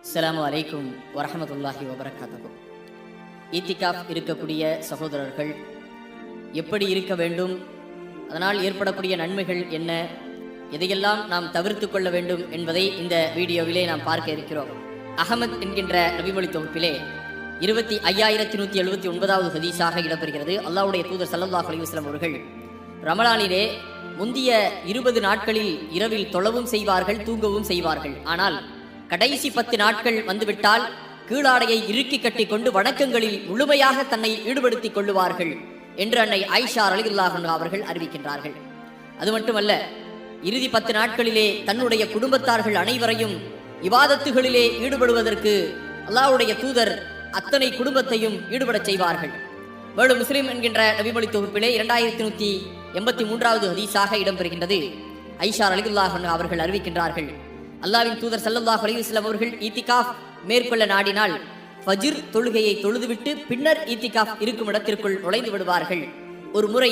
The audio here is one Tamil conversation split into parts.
அஸ்ஸலாமு அலைக்கும் வரஹ்மத்துல்லாஹி வபரகாத்துஹு. ஈத்திகாஃப் இருக்கக்கூடிய சகோதரர்கள் எப்படி இருக்க வேண்டும், அதனால் ஏற்படக்கூடிய நன்மைகள் என்ன, எதையெல்லாம் நாம் தவிர்த்து கொள்ள வேண்டும் என்பதை இந்த வீடியோவிலே நாம் பார்க்க இருக்கிறோம். அஹமத் என்கின்ற நபிமொழி தொகுப்பிலே 25179வது ஹதீஸாக இடம்பெறுகிறது. அல்லாஹ்வுடைய தூதர் ஸல்லல்லாஹு அலைஹி வஸல்லம் அவர்கள் ரமலானிலே முந்திய 20 நாட்களில் இரவில் தொழவும் செய்வார்கள், தூங்கவும் செய்வார்கள். ஆனால் கடைசி 10 நாட்கள் வந்துவிட்டால் கீழாடையை இறுக்கி கட்டி கொண்டு வணக்கங்களில் முழுமையாக தன்னை ஈடுபடுத்திக் கொள்ளுவார்கள் என்று அன்னை ஆயிஷா ரலியல்லாஹு அன்ஹா அவர்கள் அறிவிக்கின்றார்கள். அது மட்டுமல்ல, இறுதி 10 நாட்களிலே தன்னுடைய குடும்பத்தார்கள் அனைவரையும் இபாதத்துகளிலே ஈடுபடுவதற்கு அல்லாஹ்வுடைய தூதர் அத்தனை குடும்பத்தையும் ஈடுபடச் செய்வார்கள். மேலும் முஸ்லிம் என்கின்ற நபிமொழி தொகுப்பிலே 2183வது ஹதீஸாக இடம்பெறுகின்றது. ஆயிஷா ரலியல்லாஹு அன்ஹா அவர்கள் அறிவிக்கின்றார்கள், அல்லாஹ்வின் தூதர் ஸல்லல்லாஹு அலைஹி வஸல்லம் அவர்கள் ஈத்திகாஃப் மேற்கொள்ள நாடினால் ஃபஜ்ர் தொழுகையை தொழுதுவிட்டு பின்னர் ஈத்திகாஃப் இருக்கும் இடத்திற்குள் நுழைந்து விடுவார்கள். ஒரு முறை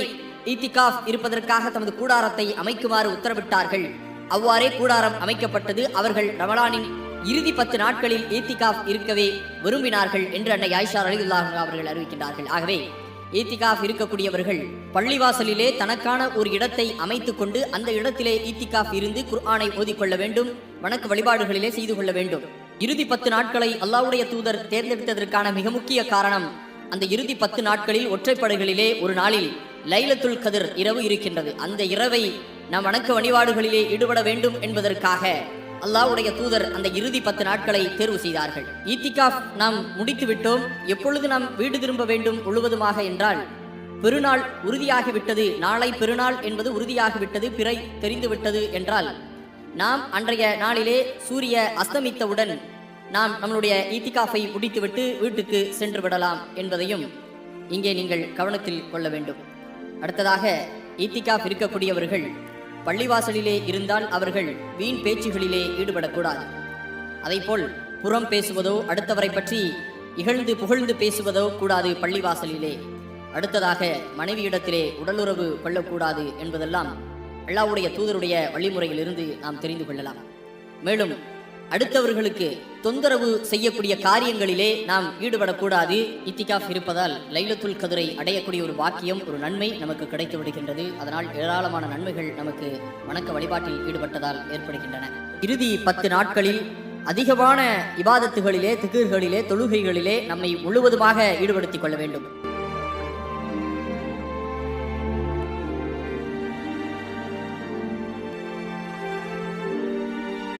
ஈத்திகாஃப் இருப்பதற்காக தமது கூடாரத்தை அமைக்குமாறு உத்தரவிட்டார்கள். அவ்வாறே கூடாரம் அமைக்கப்பட்டது. அவர்கள் ரமலானின் இறுதி 10 நாட்களில் ஈத்திகாஃப் இருக்கவே விரும்பினார்கள் என்று அன்னை ஆயிஷா ரலியல்லாஹு அன்ஹா அவர்கள் அறிவிக்கின்றார்கள். ஆகவே ஈத்திகாஃப் இருக்கக்கூடியவர்கள் பள்ளிவாசலிலே தனக்கான ஒரு இடத்தை அமைத்துக் கொண்டு அந்த இடத்திலே ஈத்திகாஃப் இருந்து குர்ஆனை ஓதிக்கொள்ள வேண்டும், வணக்க வழிபாடுகளிலே செய்து கொள்ள வேண்டும். இறுதி 10 நாட்களை அல்லாஹ்வுடைய தூதர் தேர்ந்தெடுத்ததற்கான மிக முக்கிய காரணம், அந்த இறுதி 10 நாட்களில் ஒற்றைப்படைகளிலே ஒரு நாளில் லைலத்துல் கத்ர் இரவு இருக்கின்றது. அந்த இரவை நாம் வணக்க வழிபாடுகளிலே ஈடுபட வேண்டும் என்பதற்காக அல்லாஹ்வுடைய தூதர் அந்த இறுதி 10 நாட்களை தேர்வு செய்தார்கள். ஈத்திகாஃப் நாம் முடித்து விட்டோம், எப்பொழுது நாம் வீடு திரும்ப வேண்டும் முழுவதுமாக என்றால், பெருநாள் உறுதியாகிவிட்டது, நாளை பெருநாள் என்பது உறுதியாகிவிட்டது, பிறை தெரிந்துவிட்டது என்றால் நாம் அன்றைய நாளிலே சூரிய அஸ்தமித்தவுடன் நாம் நம்மளுடைய ஈத்திகாஃபை முடித்துவிட்டு வீட்டுக்கு சென்று விடலாம் என்பதையும் இங்கே நீங்கள் கவனத்தில் கொள்ள வேண்டும். அடுத்ததாக, ஈத்திகாஃப் இருக்கக்கூடியவர்கள் பள்ளிவாசலிலே இருந்தால் அவர்கள் வீண் பேச்சுகளிலே ஈடுபடக்கூடாது. அதைப்போல் புறம் பேசுவதோ அடுத்தவரை பற்றி இகழ்ந்து புகழ்ந்து பேசுவதோ கூடாது பள்ளிவாசலிலே. அடுத்ததாக, மனைவியிடத்திலே உடலுறவு கொள்ளக்கூடாது என்பதெல்லாம் அல்லாஹ்வுடைய தூதருடைய வழிமுறையிலிருந்து நாம் தெரிந்து கொள்ளலாம். மேலும் அடுத்தவர்களுக்கு தொந்தரவு செய்யக்கூடிய காரியங்களிலே நாம் ஈடுபடக்கூடாது. இத்திகாஃப் இருப்பதால் லைலத்துல் கத்ரை அடையக்கூடிய ஒரு பாக்கியம், ஒரு நன்மை நமக்கு கிடைத்து விடுகின்றது. அதனால் ஏராளமான நன்மைகள் நமக்கு வணக்க வழிபாட்டில் ஈடுபட்டதால் ஏற்படுகின்றன. இறுதி 10 நாட்களில் அதிகமான இபாதத்துகளிலே, திக்ர்களிலே, தொழுகைகளிலே நம்மை முழுவதுமாக ஈடுபடுத்திக் கொள்ள வேண்டும்.